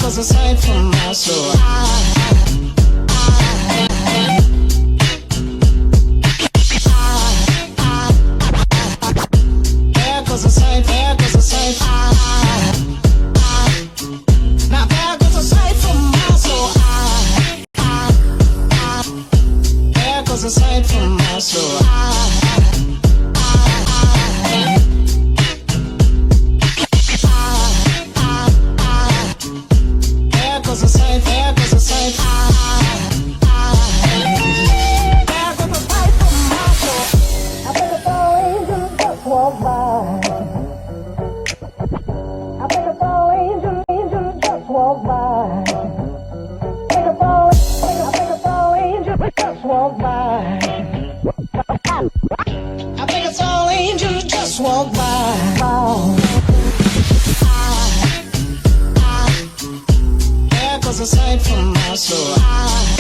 goes a sight from my soul. There goes a sight, there goes a sight. Now there goes a sight from my soul. There goes a sight from my soul. There goes a sight, there goes a sight. There goes a sight from my soul. I think it's all angels just walk by. I think it's all angels just walk by. I think it's all angels just walk by. I think it's all angels just walk by. There goes a sight from my soul.